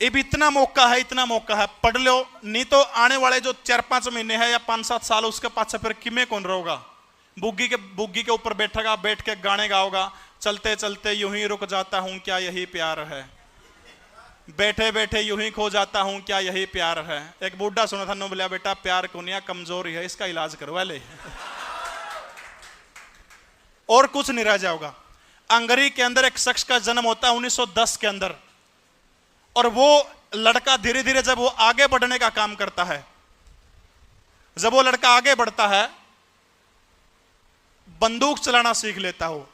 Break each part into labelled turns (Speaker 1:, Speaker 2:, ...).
Speaker 1: अब इतना मौका है, पढ़ लो, नहीं तो आने वाले जो 4-5 महीने है या 5-7 साल उसके पास फिर किमें कौन रहोगा। बुग्गी के ऊपर बैठेगा, बैठ के गाने गाओगा, चलते चलते यूं ही रुक जाता हूं क्या यही प्यार है, बैठे बैठे यूं ही खो जाता हूं क्या यही प्यार है। एक बूढ़ा सुना था, बोला बेटा प्यार कोनिया कमजोरी है, इसका इलाज करवा ले और कुछ नहीं रह जाओगा। हंगरी के अंदर एक शख्स का जन्म होता है 1910 के अंदर, और वो लड़का धीरे धीरे जब वो आगे बढ़ने का काम करता है, जब वो लड़का आगे बढ़ता है, बंदूक चलाना सीख लेता हो।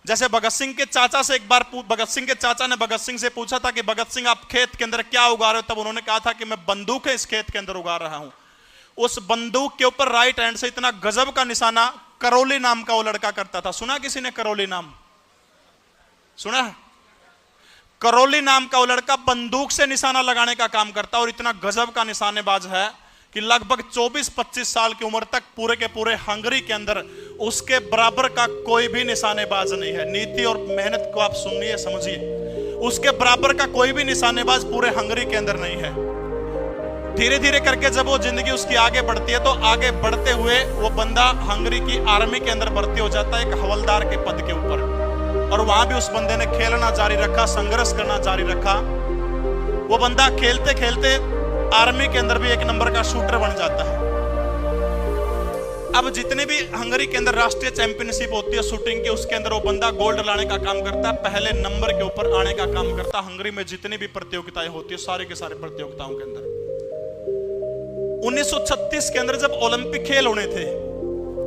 Speaker 1: जैसे भगत सिंह के चाचा से एक बार भगत सिंह के चाचा ने भगत सिंह से पूछा था कि भगत सिंह आप खेत के अंदर क्या उगा रहे हो, तब उन्होंने कहा था कि मैं बंदूक है इस खेत के अंदर उगा रहा हूं। उस बंदूक के ऊपर राइट हैंड से इतना गजब का निशाना करौली नाम का वो लड़का करता था। सुना किसी ने करौली नाम? सुना? करौली नाम का वो लड़का बंदूक से निशाना लगाने का काम करता और इतना गजब का निशानेबाज है कि लगभग 24-25 साल की उम्र तक पूरे के पूरे हंगरी के अंदर उसके बराबर का कोई भी निशानेबाज नहीं है। नीति और मेहनत को आप सुनिए, समझिए, उसके बराबर का कोई भी निशानेबाज पूरे हंगरी के अंदर नहीं है। धीरे धीरे करके जब वो जिंदगी उसकी आगे बढ़ती है, तो आगे बढ़ते हुए वो बंदा हंगरी की आर्मी के अंदर भर्ती हो जाता है, एक हवलदार के पद के ऊपर। और वहां भी उस बंदे ने खेलना जारी रखा, संघर्ष करना जारी रखा। वो बंदा खेलते खेलते आर्मी के अंदर भी एक नंबर का शूटर बन जाता है। अब जितने भी हंगरी के अंदर राष्ट्रीय चैंपियनशिप होती है शूटिंग की, उसके अंदर वो बंदा गोल्ड लाने का काम करता है, पहले नंबर के ऊपर आने का काम करता है। हंगरी में जितनी भी प्रतियोगिताएं होती है, सारे के सारे प्रतियोगिताओं के अंदर 1936 के अंदर जब ओलंपिक खेल होने थे,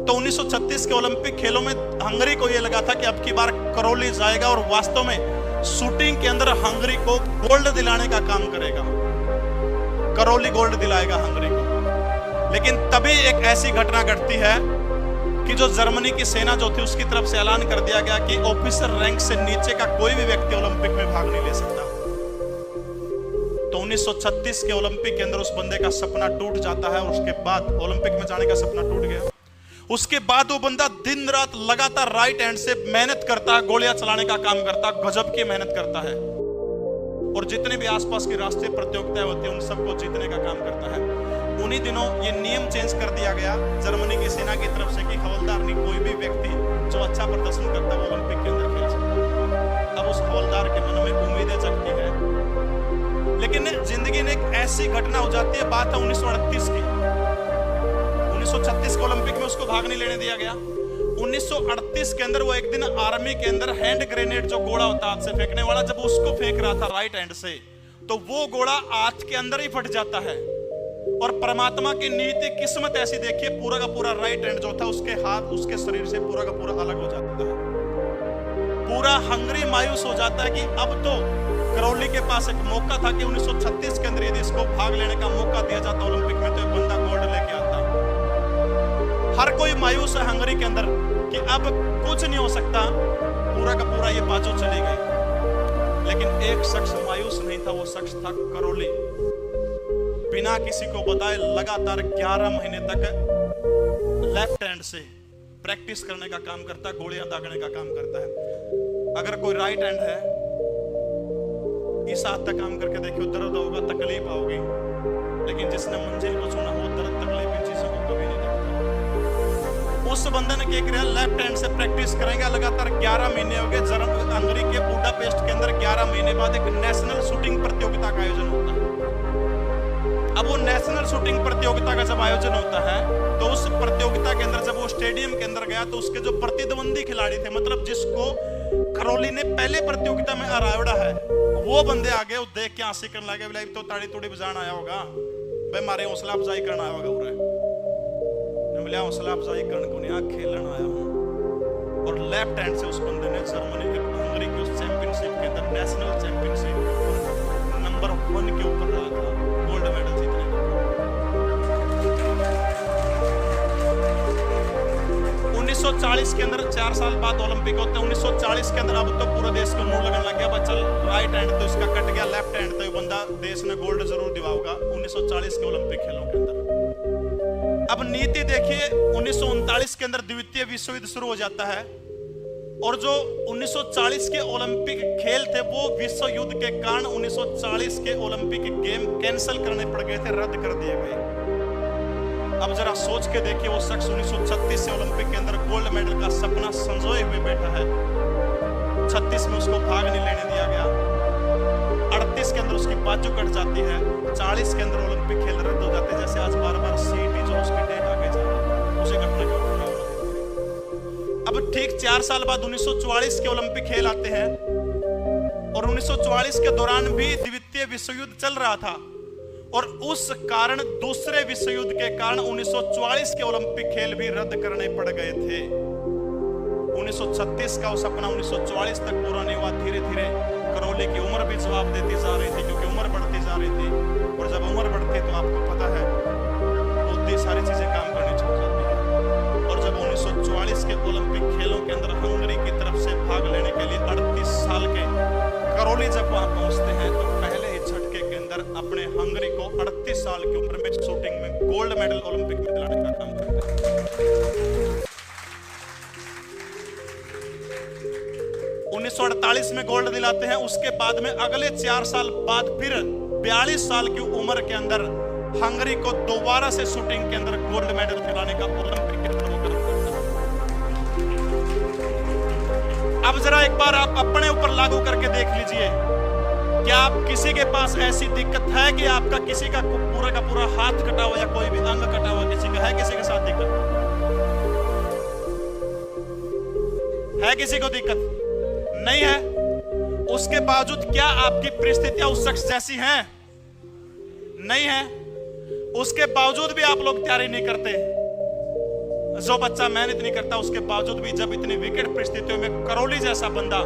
Speaker 1: तो 1936 के ओलंपिक खेलों में हंगरी को यह लगा था कि अब की बार करौली जाएगा और वास्तव में शूटिंग के अंदर हंगरी को गोल्ड दिलाने का काम करेगा। करौली गोल्ड दिलाएगा हंगरी को। लेकिन तभी एक ऐसी घटना घटती है कि जो जर्मनी की सेना जो थी उसकी तरफ से ऐलान कर दिया गया कि ऑफिसर रैंक से नीचे का कोई भी व्यक्ति ओलंपिक में भाग नहीं ले सकता। तो 1936 के ओलंपिक के अंदर उस बंदे का सपना टूट जाता है और उसके बाद ओलंपिक में जाने का सपना टूट गया। उसके बाद वो बंदा दिन रात लगातार राइट हैंड से मेहनत करता है, गोलियां चलाने का काम करता है, गजब की मेहनत करता है और जितने भी आसपास की राष्ट्रीय प्रतियोगिताएं होती है उन सबको जीतने का काम करता है। उन्हीं दिनों ये नियम चेंज कर दिया गया जर्मनी की सेना की तरफ से कि हवलदार नहीं, कोई भी व्यक्ति जो अच्छा प्रदर्शन करता है वो ओलंपिक के अंदर खेल सकता है। अब उस हवलदार के मन में उम्मीदें जगती है, लेकिन जिंदगी में एक ऐसी घटना हो जाती है, बात है 1938 की। 1936 के ओलंपिक में उसको भाग नहीं लेने दिया गया। 1938 के अंदर वो एक दिन आर्मी के अंदर हैंड ग्रेनेड जो गोला होता है हाथ से फेंकने वाला, जब उसको फेंक रहा था राइट हैंड से, तो वो गोला हाथ के अंदर ही फट जाता है। और परमात्मा की नीति किस्मत ऐसी देखिए, पूरा का पूरा राइट हैंड जो था उसके हाथ उसके शरीर से पूरा का पूरा अलग हो जाता है। पूरा हंगरी मायूस हो जाता है कि अब तो करौली के पास एक मौका था कि 1936 के अंदर यदि इसको भाग लेने का मौका दिया जाता ओलंपिक में तो एक बंदा गोल्ड लेके आता। हर कोई मायूस है हंगरी के अंदर कि अब कुछ नहीं हो सकता, पूरा का पूरा ये बाजू चली गई। लेकिन एक शख्स मायूस नहीं था, वो शख्स था करौली। बिना किसी को बताए लगातार 11 महीने तक लेफ्ट हैंड से प्रैक्टिस करने का काम करता है, गोलियां दागने का काम करता है। अगर कोई राइट हैंड है, इस हाथ तक काम करके देखियो, दर्द होगा, तकलीफ आओगी, लेकिन जिसने मंजिल को चुना वो दर्द तकलीफ इन चीजों को कभी नहीं देखता। उस बंदे ने क्या किया, लेफ्ट हैंड से प्रैक्टिस करेंगे लगातार 11 महीने हो गए। हंगरी के बुडापेस्ट के अंदर 11 महीने बाद एक नेशनल शूटिंग प्रतियोगिता का आयोजन होता है। अब वो नेशनल शूटिंग प्रतियोगिता का जब आयोजन होता है, तो उस प्रतियोगिता के अंदर जब वो स्टेडियम के अंदर गया, तो उसके जो प्रतिद्वंदी खिलाड़ी थे, मतलब जिसको करौली ने पहले प्रतियोगिता में हराया है, वो बंदे आगे, वो देख के हंसी करने लगे, बोला तो ताड़ी तोड़ी बजाना आया होगा भाई, मारे हौसला अफजाई करना आया होगा। बोला हौसला अफजाई करने को नहीं, खेलना आया हूं। और लेफ्ट हैंड से उस बंदे ने जर्मनी के हंगरी की उस चैंपियनशिप के अंदर, नेशनल चैंपियनशिप नंबर 1 के ऊपर रहा था, गोल्ड मेडल जीतने का। 1940 के अंदर 4 साल बाद ओलंपिक होते हैं। 1940 के अंदर अब तो पूरे देश को मुंह लगने लग गया, चल राइट हैंड तो इसका कट गया, लेफ्ट हैंड तो ये बंदा देश ने गोल्ड जरूर दिलाऊगा 1940 के ओलंपिक खेलों के अंदर। अब नीति देखिए, 1939 के अंदर द्वितीय विश्व युद्ध शुरू हो जाता है। और जो 1940 के ओलंपिक खेल थे वो विश्व युद्ध के कारण 1940 के ओलंपिक गेम कैंसिल करने पड़ गए थे, रद्द कर दिए गए। अब जरा सोच के देखिए, वो शख्स 1936 से ओलंपिक के अंदर गोल्ड मेडल का सपना संजोए हुए बैठा है। 36 में उसको भाग नहीं लेने दिया गया, 38 के अंदर उसकी बाजू कट जाती है, 40 के अंदर ओलंपिक खेल रद्द हो जाते हैं। जैसे आज बार-बार सीईटी जो उसकी डेट आगे जा रही है, उसी घटना के ऊपर अब ठीक 4 साल बाद 1944 के ओलंपिक खेल आते हैं और 1944 के दौरान भी द्वितीय विश्व युद्ध चल रहा था और उस कारण दूसरे विश्व युद्ध के कारण 1944 के ओलंपिक खेल भी रद्द करने पड़ गए थे। 1936 का वो सपना 1944 तक पूरा नहीं हुआ। धीरे धीरे करौली की उम्र भी जवाब देती जा रही थी, क्योंकि उम्र बढ़ती जा रही थी और जब उम्र बढ़ती तो आपको पता है बहुत सारी चीजें काम करनी छूट जाती है। और जब 1944 के ओलंपिक खेलों के अंदर हंगरी की तरफ से भाग लेने के लिए 38 साल के करौली जब वहां पहुंचते हैं तो पहले ही झटके के अंदर अपने हंगरी को 38 साल की उम्र में शूटिंग में गोल्ड मेडल ओलंपिक में दिलाने का काम करते हैं। 1948 में गोल्ड दिलाते हैं। उसके बाद में अगले 4 साल बाद फिर 42 साल की उम्र के अंदर हंगरी को दोबारा से शूटिंग के अंदर गोल्ड मेडल दिलाने का ओलंपिक के अंदर अब जरा एक बार आप अपने ऊपर लागू करके देख लीजिए, क्या आप किसी के पास ऐसी दिक्कत है कि आपका किसी का पूरा हाथ कटा हुआ या कोई भी अंग कटा हुआ किसी का है? किसी के साथ दिक्कत है? किसी को दिक्कत नहीं है? उसके बावजूद क्या आपकी परिस्थितियां उस शख्स जैसी हैं? नहीं है। उसके बावजूद भी आप लोग तैयारी नहीं करते। जो बच्चा मेहनत नहीं करता उसके बावजूद भी जब इतनी विकट परिस्थितियों में करौली जैसा बंदा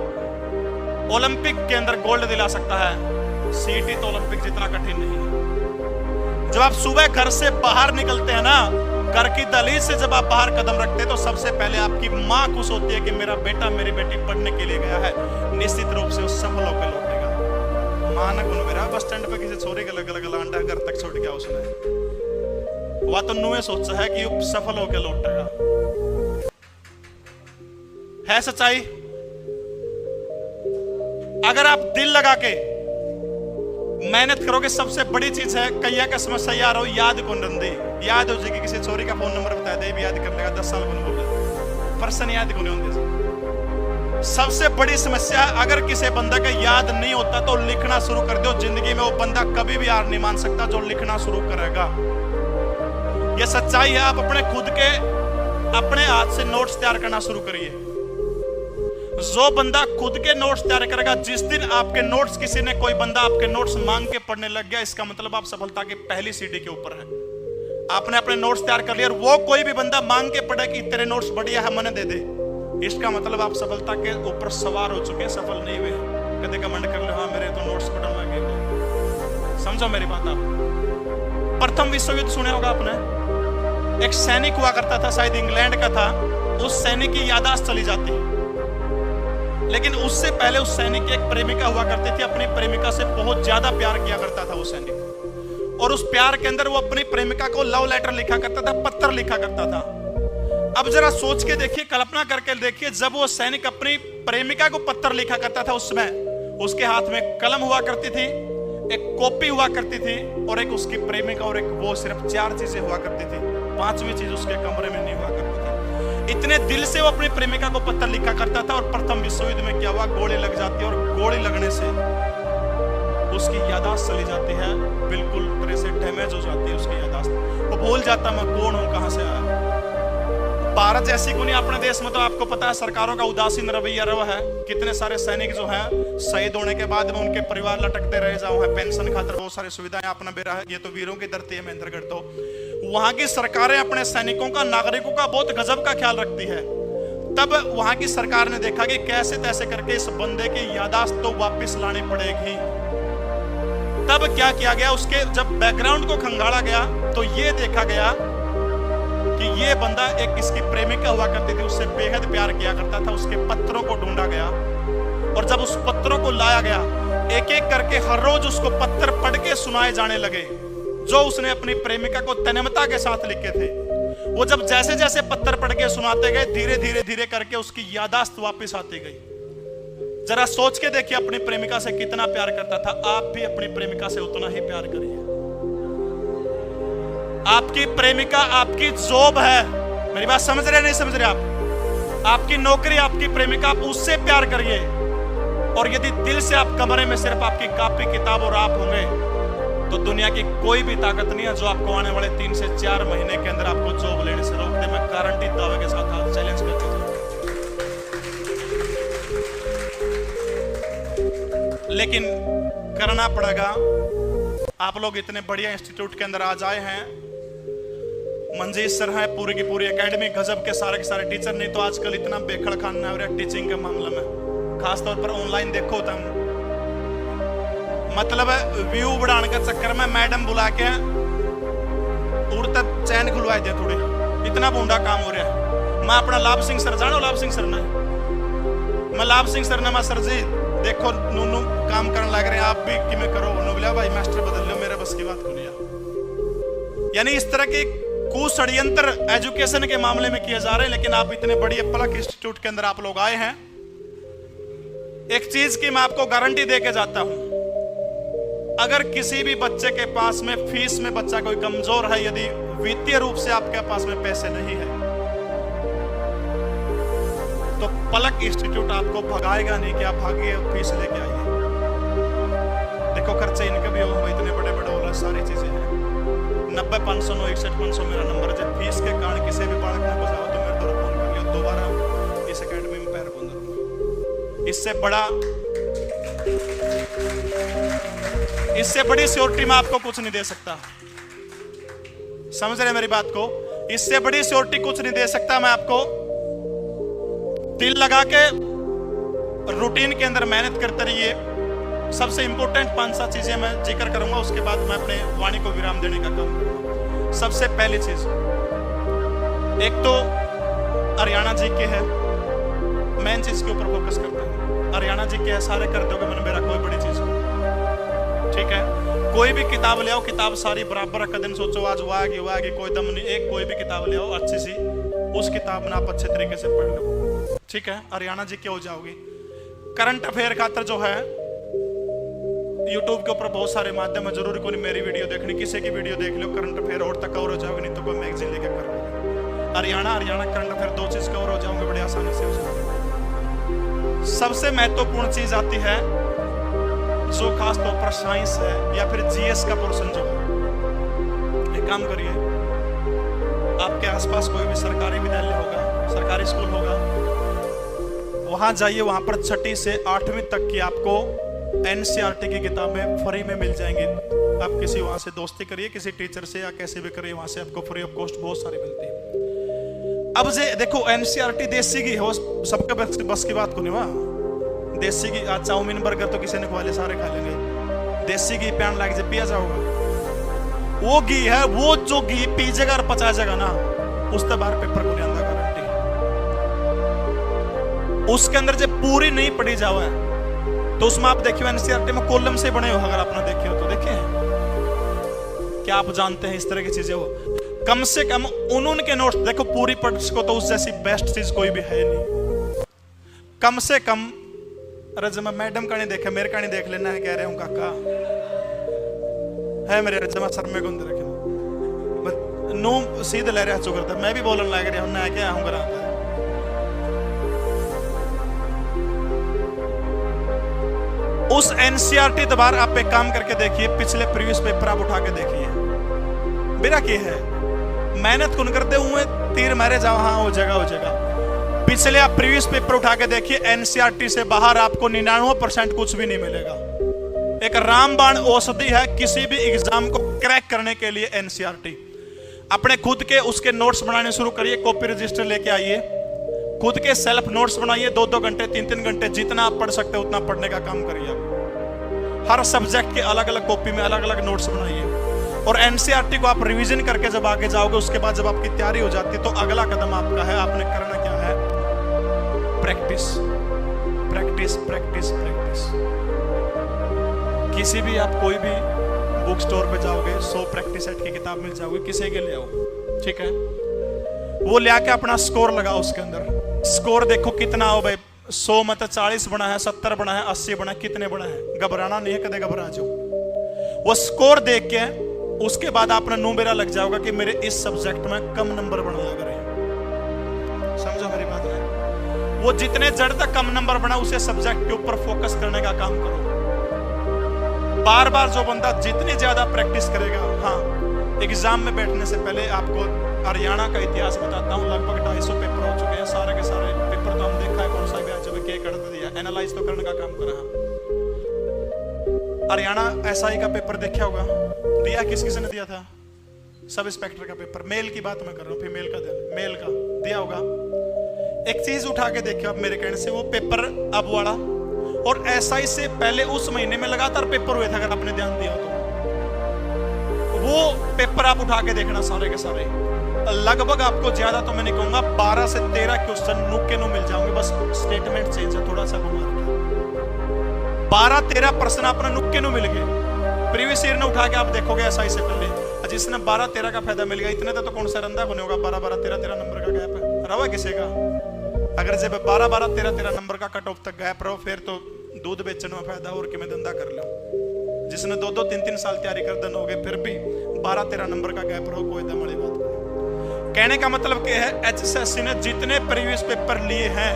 Speaker 1: ओलंपिक के अंदर गोल्ड दिला सकता है, सीईटी तो ओलंपिक जितना कठिन नहीं है। जब आप सुबह घर से बाहर निकलते हैं ना, घर की दहलीज से जब आप बाहर कदम रखते हैं तो सबसे पहले आपकी मां खुश होती है कि मेरा बेटा मेरी बेटी पढ़ने के लिए गया है, निश्चित रूप से वो सफल होकर लौटेगा। मां न गुन मेरा बस स्टैंड पे किसी छोरी के लग अंडा घर तक छोड़ गया उसने, वह तो नुए सोचा है कि सफल होकर लौटेगा। है सच्चाई। अगर आप दिल लगा के मेहनत करोगे, सबसे बड़ी चीज है कैया का समस्या यार हो याद कौन रंदी, याद हो जाएगी। किसी छोरी का फोन नंबर बता दे भी याद कर लेगा, 10 साल को बोल पर्सन याद को नहीं होंगे। सबसे बड़ी समस्या, अगर किसी बंदा का याद नहीं होता तो लिखना शुरू कर दो। जिंदगी में वो बंदा कभी भी हार नहीं मान सकता जो लिखना शुरू करेगा। ये सच्चाई है। आप अपने खुद के अपने हाथ से नोट्स तैयार करना शुरू करिए। जो बंदा खुद के नोट्स तैयार करेगा, जिस दिन आपके नोट्स किसी ने कोई बंदा आपके नोट्स मांग के पढ़ने लग गया, इसका मतलब आप सफलता की पहली सीढ़ी के ऊपर है। आपने अपने नोट्स तैयार कर लिए और वो कोई भी बंदा मांग के पढ़े कि तेरे नोट्स बढ़िया है मने दे दे, इसका मतलब आप सफलता के ऊपर सवार हो चुके हैं, सफल नहीं हुए। कदे कमेंट कर लो हाँ मेरे तो नोट्स बढ़वा गए। समझो मेरी बात। आप प्रथम विश्व युद्ध सुने होगा आपने। एक सैनिक हुआ करता था, शायद इंग्लैंड का था। उस सैनिक की याददाश्त चली जाती, लेकिन उससे पहले उस सैनिक की एक प्रेमिका हुआ करती थी। अपनी प्रेमिका से बहुत ज्यादा प्यार किया करता था वो सैनिक, और उस प्यार के अंदर वो अपनी प्रेमिका को लव लेटर लिखा करता था, पत्र लिखा करता था। अब जरा सोच के देखिए, कल्पना करके देखिए, जब वो सैनिक अपनी प्रेमिका को पत्र लिखा करता था, उसमें उसके हाथ में कलम हुआ करती थी, एक कॉपी हुआ करती थी, और एक उसकी प्रेमिका और एक वो, सिर्फ 4 चीजें हुआ करती थी। 5वीं चीज उसके कमरे में नहीं हुआ करती थी। इतने दिल से वो अपनी प्रेमिका को पत्र लिखा करता था। और प्रथम विश्व युद्ध में क्या हुआ, गोली लग जाती है, और गोली लगने से उसकी याददाश्त चली जाती है, बिल्कुल तरह से डैमेज हो जाती है उसकी याददाश्त। वो भूल जाता मैं कौन हूं, कहां से आया। भारत जैसी दुनिया, अपने देश में तो आपको पता है सरकारों का उदासीन रवैया रहा है। कितने सारे सैनिक जो हैं शहीद होने के बाद में उनके परिवार लटकते रह जाओ हैं, पेंशन खातिर बहुत सारी सुविधाएं अपना बेरा है। ये तो वीरों की धरती है महेंद्रगढ़। तो वहां की सरकारें अपने सैनिकों का, नागरिकों का बहुत गजब का ख्याल रखती है। तब वहां की सरकार ने देखा कि कैसे तैसे करके इस बंदे की याददाश्त तो वापस लानी पड़ेगी। तब क्या किया गया, उसके जब बैकग्राउंड को खंगाला गया तो ये देखा गया कि ये बंदा, एक इसकी प्रेमिका हुआ करती थी, उससे बेहद प्यार किया करता था। उसके पत्रों को ढूंढा गया, और जब उस पत्रों को लाया गया, एक एक करके हर रोज उसको पत्र पढ़ के सुनाए जाने लगे, जो उसने अपनी प्रेमिका को तन्मयता के साथ लिखे थे। वो जब जैसे जैसे पत्थर पड़ के सुनाते गए, धीरे धीरे धीरे करके उसकी यादाश्त वापस आती गई। जरा सोच के देखिए, अपनी प्रेमिका से कितना प्यार करता था। आप भी अपनी प्रेमिका से उतना ही प्यार करिए। आपकी प्रेमिका आपकी जॉब है, मेरी बात समझ रहे नहीं समझ रहे आप? आपकी नौकरी, आपकी प्रेमिका, आप उससे प्यार करिए। और यदि दिल से आप कमरे में सिर्फ आपकी कॉपी किताब और आप होंगे, तो दुनिया की कोई भी ताकत नहीं है जो आपको आने वाले 3 से 4 महीने के अंदर आपको जॉब लेने से रोक दे। मैं गारंटी दावे के साथ आप चैलेंज करके जाऊं। लेकिन करना पड़ेगा। आप लोग इतने बढ़िया इंस्टीट्यूट के अंदर आज आए हैं, मंजीत सर है, पूरी की पूरी एकेडमी गजब के सारे टीचर। नहीं तो आजकल इतना बेखड़ खाना हो रहा है टीचिंग के मामले में, खासतौर पर ऑनलाइन देखो तुम। मतलब व्यू बढ़ाने के चक्कर में मैडम बुला के उड़ता चैन खुलवाई दे थोड़ी, इतना बूंदा काम हो रहा है। मैं अपना लाभ सिंह सर जानो, लाभ सिंह सर ने, मैं लाभ सिंह सर ने, मैं सर जी देखो नूनू काम करने लग रहे हैं, आप भी कि मैं करो। उन्होंने बोला भाई मास्टर बदल लो, मेरे बस की बात को लिया। यानी इस तरह के कुषड्यंत्र एजुकेशन के मामले में किए जा रहे हैं। लेकिन आप इतने बड़ी पलक इंस्टीट्यूट के अंदर आप लोग आए हैं, एक चीज की मैं आपको गारंटी दे के जाता हूं, अगर किसी भी बच्चे के पास में फीस में बच्चा कोई कमजोर है, यदि वित्तीय रूप से आपके पास में पैसे नहीं है, तो पलक इंस्टीट्यूट आपको भगाएगा नहीं कि आप भागिए फीस लेके आइए। देखो खर्चे इनके भी हो, इतने बड़े बड़े हो, सारी चीजें हैं। 90 509 61 500 मेरा नंबर है। फीस के कारण किसी भी बालक ने बजाओ तो मेरे द्वारा फोन कर लियो, दोबारा इस एकेडमी में पैर बंद करूंगा। इससे बड़ी सियोरिटी में आपको कुछ नहीं दे सकता। समझ रहे मेरी बात को? इससे बड़ी सियोरिटी कुछ नहीं दे सकता मैं आपको। दिल लगा के रूटीन के अंदर मेहनत करते रहिए। सबसे इंपॉर्टेंट 5-7 चीजें मैं जिक्र करूंगा, उसके बाद मैं अपने वाणी को विराम देने का काम करूंगा। सबसे पहली चीज, एक तो हरियाणा जी के है, मेन चीज के ऊपर फोकस करते हैं। हरियाणा जी के है, सारे कर दोगे मैंने, मेरा कोई बड़ी चीज हो, ठीक है? कोई भी किताब ले आओ, किताब सारी बराबर रख दिन सोचो आज वो आएगी कोई दम नहीं। एक कोई भी किताब ले आओ अच्छी सी, उस किताब में आप अच्छे तरीके से पढ़ लो, ठीक है? हरियाणा जी के हो जाओगी। करंट अफेयर खातर जो है यूट्यूब के ऊपर बहुत सारे माध्यम है, जरूरी कोई मेरी वीडियो देखनी, किसी की वीडियो देख लो, करंट अफेयर और तक कवर हो जाओगे। नहीं तो कोई मैगजीन लेके कर लो। हरियाणा करंट अफेयर 2 चीज कवर हो जाओगे, बड़ी आसानी से हो जाओगे। सबसे महत्वपूर्ण चीज आती है जो खास तौर पर साइंस है या फिर जीएस का पोर्शन जो है। एक काम करिए, आपके आसपास कोई भी सरकारी विद्यालय होगा, सरकारी स्कूल होगा, वहां जाइए। वहां पर 6ठी से 8वीं तक की आपको एनसीईआरटी की किताबें फ्री में मिल जाएंगी। आप किसी वहां से दोस्ती करिए, किसी टीचर से या कैसे भी करिए, वहां से आपको फ्री ऑफ कॉस्ट बहुत सारी मिलती है। अब जे देखो एनसीईआरटी देसी की हो, सबके बस की बात को नहीं। वहां देसी की आज चाउमीन बर्गर तो किसी ने खवाले, सारे खा लेंगे। देसी घी पैन लग जाए पिया जाओगा। वो घी है, वो जो घी पीजेगा और पचाएगा ना, उस तो बाहर पेपर को नहीं आंदा गारंटी। उसके अंदर जब पूरी नहीं पड़ी जाओ तो उसमें आप देखियो एनसीईआरटी में कॉलम से बने हो, अगर आपने देखे हो तो देखिए। क्या आप जानते हैं इस तरह की चीजें हो? कम से कम उनके नोट्स देखो, पूरी पढ़ को तो उस जैसी बेस्ट चीज कोई भी है नहीं। कम से कम, अरे जमा मैडम का नहीं देखा, मेरे का नहीं देख लेना है, कह रहे हूँ काका है मेरे जमा सर में गुंद रखे नो सीधे ले रहा चुकर था। मैं भी बोलने लग रहा हूँ ना, क्या हूँ करा। उस एनसीईआरटी दोबारा आप एक काम करके देखिए, पिछले प्रीवियस पेपर आप उठा के देखिए। मेरा क्या है, मेहनत कौन करते हुए तीर मारे जाओ, हाँ हो जाएगा। पिछले आप प्रीवियस पेपर उठा के देखिए, एनसीईआरटी से बाहर आपको 99% कुछ भी नहीं मिलेगा। एक रामबाण औषधि है किसी भी एग्जाम को क्रैक करने के लिए एनसीईआरटी। अपने खुद के उसके नोट्स बनाने शुरू करिए, कॉपी रजिस्टर लेके आइए, खुद के सेल्फ नोट्स बनाइए। 2-2 घंटे 3-3 घंटे जितना आप पढ़ सकते हैं उतना पढ़ने का काम करिए। हर सब्जेक्ट के अलग अलग कॉपी में अलग अलग नोट्स बनाइए। और एनसीईआरटी को आप रिवीजन करके जब आगे जाओगे, उसके बाद जब आपकी तैयारी हो जाती है, तो अगला कदम आपका है, आपने करना क्या है? Practice practice practice practice. किसी भी आप कोई भी बुक स्टोर पे जाओगे, 100 प्रैक्टिस सेट की किताब मिल जाओगी, किसी के ले आओ, ठीक है? वो ले आके अपना स्कोर लगाओ उसके अंदर। स्कोर देखो कितना हो भाई, 100 में तो 40 बना है, 70 बना है, 80 बना है, कितने बना है। घबराना नहीं है, कदे घबरा जाओ। वो स्कोर देख के उसके बाद आपने नुमेरा लग जाओगा कि मेरे इस सब्जेक्ट में कम नंबर बनाया करें। समझो मेरी बात है। वो जितने जड़ तक कम नंबर बना उसे सब्जेक्ट के ऊपर फोकस करने का काम करो। बार बार जो बंदा जितनी ज्यादा प्रैक्टिस करेगा, हाँ एग्जाम में बैठने से पहले आपको हरियाणा का इतिहास बताता हूँ। लगभग 250 पेपर हो चुके हैं, सारे के सारे पेपर तो हम देखा है कौन सा भी जब के कर दिया, एनालाइज तो करने का काम करा। हरियाणा एसआई का पेपर देखा होगा, दिया किस किसने दिया था? सब इंस्पेक्टर का पेपर। मेल की बात मैं कर रहा हूँ, फीमेल का मेल का दिया होगा। एक चीज उठा के देखिए आप मेरे कहने से, वो पेपर अब वाला और एसआई से पहले उस महीने में लगातार पेपर हुए थे, अगर आपने ध्यान दिया तो। वो पेपर आप उठा के देखना सारे के सारे, लगभग आपको ज्यादा तो मैं नहीं कहूंगा, 12 से 13 क्वेश्चन नुक्के नु मिल जाओगे, बस स्टेटमेंट चेंज है थोड़ा सा घुमा के। 12-13 प्रश्न अपना नुक्के नु मिल गए। प्रीवियस ईयर ने उठा के आप देखोगे एसआई से पहले, जिसने 12-13 का फायदा मिल गया, इतने तो कौन सा रंधा बने होगा। 12-13 नंबर का गैप है, रवा किसी का। अगर जब 12-13 नंबर का कट ऑफ तक गैप रहो, फिर तो दूध बेचने में फायदा और कि मैं धंधा कर लो। जिसने 2-2, 3-3 साल तैयारी कर दन हो गए, फिर भी 12-13 नंबर का गैप रहो, कोई दम वाली बात नहीं। कहने का मतलब क्या है, एचएसएससी ने जितने प्रीवियस पेपर लिए हैं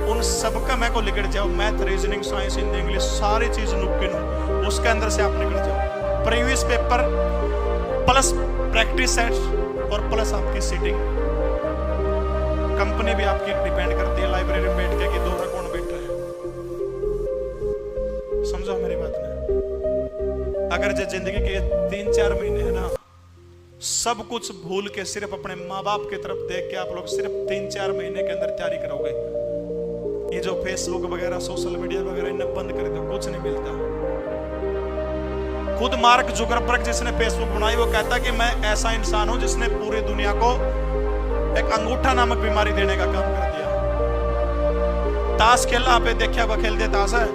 Speaker 1: उन सबका मैं को लिख जाओ। Math, reasoning, science, Hindi, English, सारी चीज नुक्के नु, उसके अंदर से आप निकल जाओ। Previous paper plus practice set और प्लस आपकी सीटिंग। कंपनी भी आपकी डिपेंड करती है लाइब्रेरी में बैठ के कि दोनों कौन बैठ रहे हैं। समझो मेरी बात ने। अगर जो जिंदगी के 3-4 महीने है ना, सब कुछ भूल के सिर्फ अपने माँ बाप की तरफ देख के आप लोग सिर्फ 3-4 महीने के अंदर तैयारी करोगे, ये जो फेसबुक वगैरह, सोशल मीडिया वगैरह इन्हें बंद कर दो, कुछ नहीं मिलता। खुद मार्क जुकरबर्ग जिसने फेसबुक बनाई, वो कहता कि मैं ऐसा इंसान हूं जिसने पूरी दुनिया को एक अंगूठा नामक बीमारी देने का काम कर दिया। ताश खेलना आप देखिए, अब खेल दे ताश है,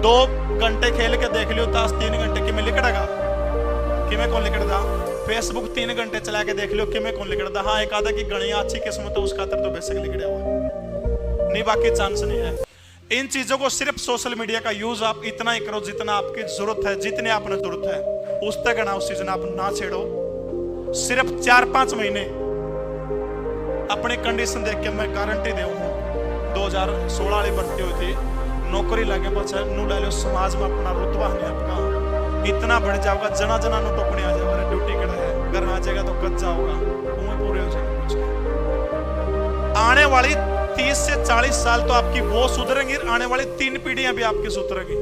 Speaker 1: 2 घंटे खेल के देख लियो ताश, 3 घंटे कि मैं लिकड़ेगा कि मैं कौन लिकड़दा। फेसबुक 3 घंटे चला के देख लियो कि मैं कौन लिकड़दा। हाँ एक आधा की गणिया अच्छी किस्मत है उसका तो बेसिक लिकड़े हुआ नहीं, बाकी चांस नहीं है। इन चीजों को सिर्फ सोशल मीडिया का यूज आप इतना ही करो जितना आपकी जरूरत है, जितने आपने जरूरत है उस तक ना, उस चीज आप ना छेड़ो। सिर्फ 4-5 महीने अपनी कंडीशन देख के मैं गारंटी दे 2016 वाली भर्ती हुई थी, नौकरी लगे बच्चा नू ले लो, समाज में अपना रुतबा नहीं आपका इतना बढ़ जाओगा, जना जना नु टोकने आ जाओगे, ड्यूटी कड़ा है, घर आ जाएगा तो कच्चा होगा, तुम्हें पूरे हो जाएगा। कुछ आने वाली 30 से 40 साल तो आपकी वो सुधरेंगी, आने वाली 3 पीढ़ियां भी आपकी सुधरेगी।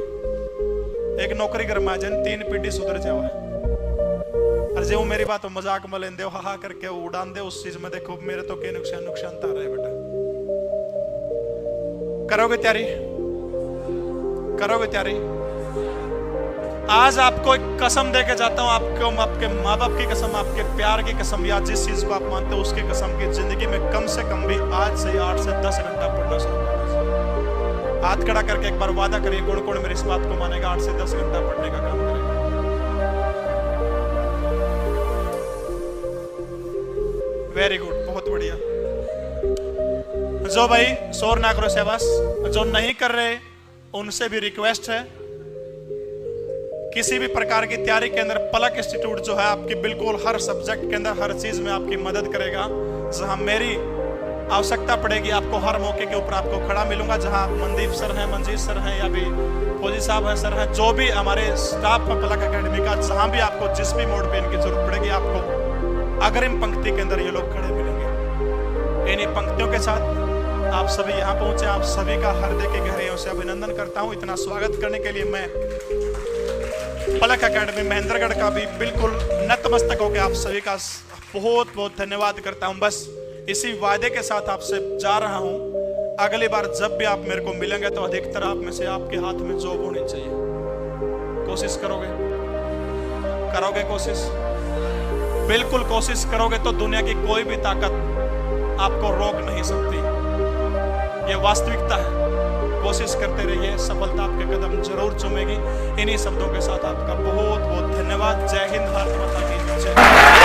Speaker 1: एक नौकरी घर में आ जाए 3 पीढ़ी सुधर जाओ। और जो मेरी बात मजाक में लेंदे हो, हा करके उड़ान दे उस चीज में, देखो मेरे तो के नुकसान तार रहे बेटा। करोगे तैयारी, करोगे तैयारी। आज आपको एक कसम देके जाता हूं, आपको आपके माँ बाप की कसम, आपके प्यार की कसम, या जिस चीज को आप मानते हो उसकी कसम की, जिंदगी में कम से कम भी आज से 8 से 10 घंटा पढ़ना शुरू करो। हाथ खड़ा करके एक बार वादा करिए, कौन कौन मेरी इस बात को मानेगा, 8 से 10 घंटा पढ़ने का काम करेगा। वेरी गुड, बहुत बढ़िया। जो भाई शोर ना करो शाबाश, जो नहीं कर रहे उनसे भी रिक्वेस्ट है, किसी भी प्रकार की तैयारी के अंदर पलक इंस्टीट्यूट जो है आपकी बिल्कुल हर सब्जेक्ट के अंदर हर चीज में आपकी मदद करेगा। जहां मेरी आवश्यकता पड़ेगी आपको हर मौके के ऊपर आपको खड़ा मिलूंगा। जहां मनदीप सर हैं, मंजीत सर हैं, या भी फौजी साहब हैं, सर हैं, जो भी हमारे स्टाफ है पलक एकेडमी का, जहां भी आपको जिस भी मोड पे इनकी जरूरत पड़ेगी, आपको अग्रिम पंक्ति के अंदर ये लोग खड़े मिलेंगे। इन्हीं पंक्तियों के साथ आप सभी यहाँ पहुंचे, आप सभी का हृदय के गहराइयों से अभिनंदन करता हूँ। इतना स्वागत करने के लिए मैं पलक एकेडमी महेंद्रगढ़ का भी बिल्कुल नतमस्तक होकर आप सभी का बहुत बहुत धन्यवाद करता हूं। बस इसी वादे के साथ आपसे जा रहा हूं, अगली बार जब भी आप मेरे को मिलेंगे तो अधिकतर आप में से आपके हाथ में जॉब होनी चाहिए। कोशिश करोगे, करोगे कोशिश, बिल्कुल कोशिश करोगे तो दुनिया की कोई भी ताकत आपको रोक नहीं सकती। ये वास्तविकता है। कोशिश करते रहिए, सफलता आपके कदम जरूर चूमेगी। इन्हीं शब्दों के साथ आपका बहुत बहुत धन्यवाद। जय हिंद, भारत माता की जय।